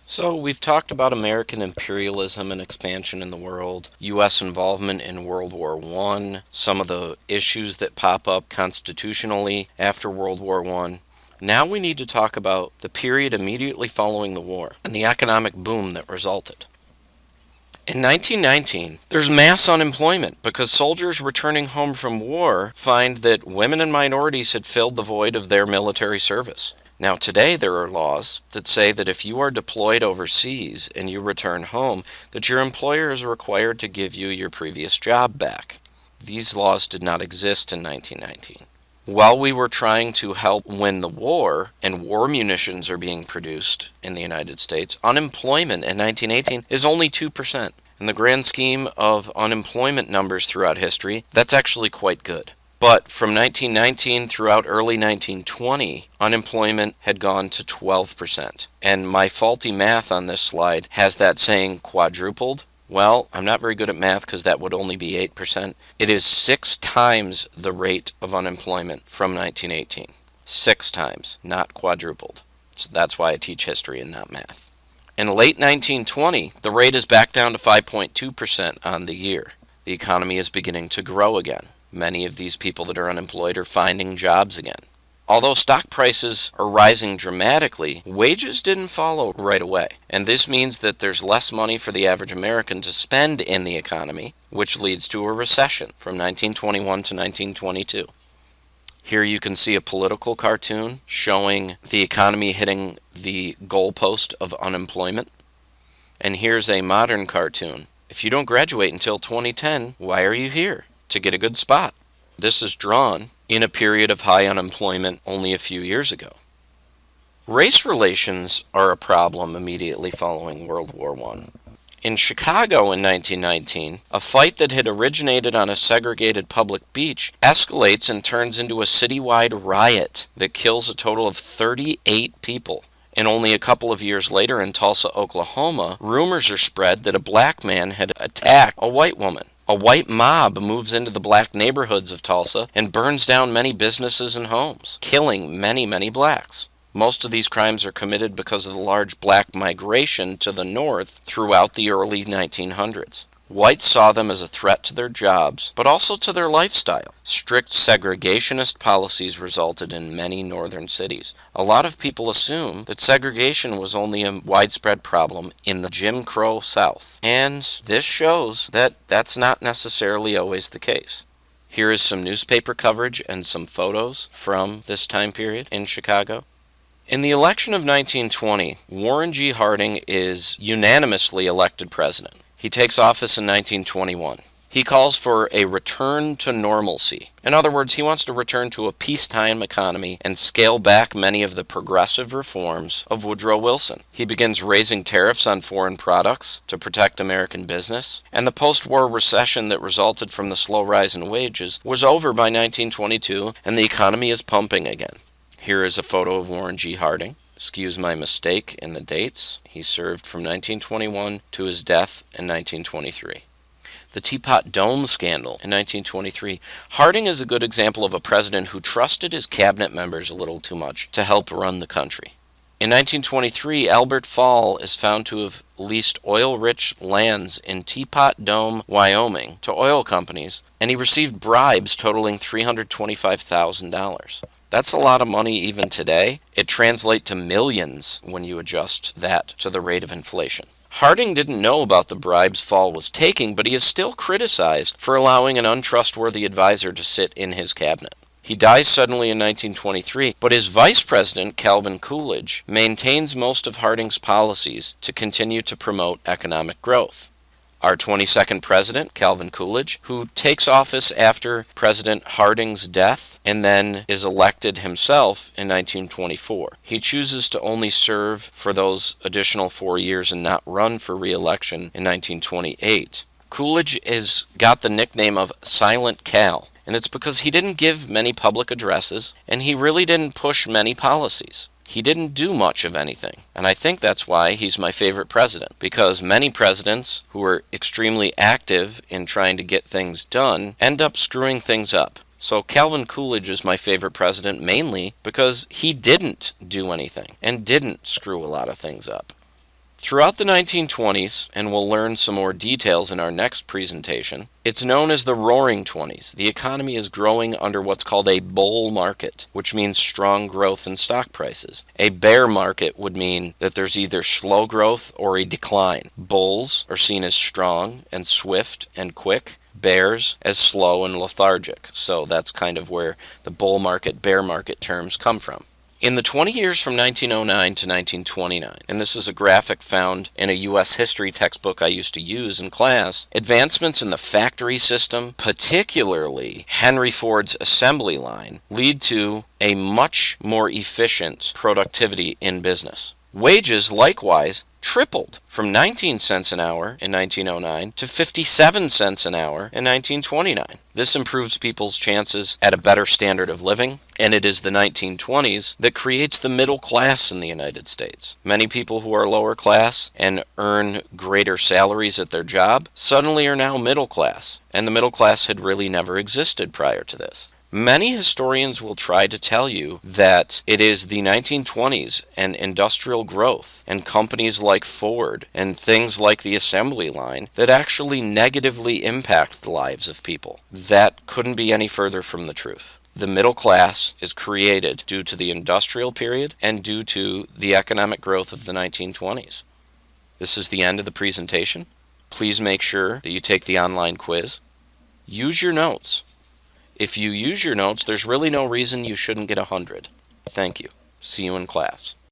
So, we've talked about American imperialism and expansion in the world, U.S. involvement in World War I, some of the issues that pop up constitutionally after World War I. Now we need to talk about the period immediately following the war and the economic boom that resulted. In 1919, there's mass unemployment because soldiers returning home from war find that women and minorities had filled the void of their military service. Now, today there are laws that say that if you are deployed overseas and you return home, that your employer is required to give you your previous job back. These laws did not exist in 1919. While we were trying to help win the war and war munitions are being produced in the United States, unemployment in 1918 is only 2%. In the grand scheme of unemployment numbers throughout history, that's actually quite good. But from 1919 throughout early 1920, unemployment had gone to 12%. And my faulty math on this slide has that saying quadrupled. Well, I'm not very good at math because that would only be 8%. It is 6 times the rate of unemployment from 1918. 6 times, not quadrupled. So that's why I teach history and not math. In late 1920, the rate is back down to 5.2% on the year. The economy is beginning to grow again. Many of these people that are unemployed are finding jobs again. Although stock prices are rising dramatically, wages didn't follow right away. And this means that there's less money for the average American to spend in the economy, which leads to a recession from 1921 to 1922. Here you can see a political cartoon showing the economy hitting the goalpost of unemployment. And here's a modern cartoon. If you don't graduate until 2010, why are you here? To get a good spot. This is drawn in a period of high unemployment only a few years ago. Race relations are a problem immediately following World War I. In Chicago in 1919, a fight that had originated on a segregated public beach escalates and turns into a citywide riot that kills a total of 38 people. And only a couple of years later in Tulsa, Oklahoma, rumors are spread that a black man had attacked a white woman. A white mob moves into the black neighborhoods of Tulsa and burns down many businesses and homes, killing many blacks. Most of these crimes are committed because of the large black migration to the north throughout the early 1900s. Whites saw them as a threat to their jobs, but also to their lifestyle. Strict segregationist policies resulted in many northern cities. A lot of people assume that segregation was only a widespread problem in the Jim Crow South, and this shows that that's not necessarily always the case. Here is some newspaper coverage and some photos from this time period in Chicago. In the election of 1920, Warren G. Harding is unanimously elected president. He takes office in 1921. He calls for a return to normalcy. In other words, he wants to return to a peacetime economy and scale back many of the progressive reforms of Woodrow Wilson. He begins raising tariffs on foreign products to protect American business, and the post-war recession that resulted from the slow rise in wages was over by 1922, and the economy is pumping again. Here is a photo of Warren G. Harding. Excuse my mistake in the dates. He served from 1921 to his death in 1923. The Teapot Dome scandal in 1923. Harding is a good example of a president who trusted his cabinet members a little too much to help run the country. In 1923, Albert Fall is found to have leased oil-rich lands in Teapot Dome, Wyoming, to oil companies, and he received bribes totaling $325,000. That's a lot of money even today. It translates to millions when you adjust that to the rate of inflation. Harding didn't know about the bribes Fall was taking, but he is still criticized for allowing an untrustworthy advisor to sit in his cabinet. He dies suddenly in 1923, but his vice president, Calvin Coolidge, maintains most of Harding's policies to continue to promote economic growth. Our 22nd president, Calvin Coolidge, who takes office after President Harding's death and then is elected himself in 1924. He chooses to only serve for those additional 4 years and not run for re-election in 1928. Coolidge has got the nickname of Silent Cal, and it's because he didn't give many public addresses and he really didn't push many policies. He didn't do much of anything, and I think that's why he's my favorite president, because many presidents who are extremely active in trying to get things done end up screwing things up. So Calvin Coolidge is my favorite president mainly because he didn't do anything and didn't screw a lot of things up. Throughout the 1920s, and we'll learn some more details in our next presentation, it's known as the Roaring Twenties. The economy is growing under what's called a bull market, which means strong growth in stock prices. A bear market would mean that there's either slow growth or a decline. Bulls are seen as strong and swift and quick. Bears as slow and lethargic. So that's kind of where the bull market, bear market terms come from. In the 20 years from 1909 to 1929, and this is a graphic found in a U.S. history textbook I used to use in class, advancements in the factory system, particularly Henry Ford's assembly line, lead to a much more efficient productivity in business. Wages, likewise, tripled from 19 cents an hour in 1909 to 57 cents an hour in 1929. This improves people's chances at a better standard of living, and it is the 1920s that creates the middle class in the United States. Many people who are lower class and earn greater salaries at their job suddenly are now middle class, and the middle class had really never existed prior to this. Many historians will try to tell you that it is the 1920s and industrial growth and companies like Ford and things like the assembly line that actually negatively impact the lives of people. That couldn't be any further from the truth. The middle class is created due to the industrial period and due to the economic growth of the 1920s. This is the end of the presentation. Please make sure that you take the online quiz. Use your notes. If you use your notes, there's really no reason you shouldn't get 100. Thank you. See you in class.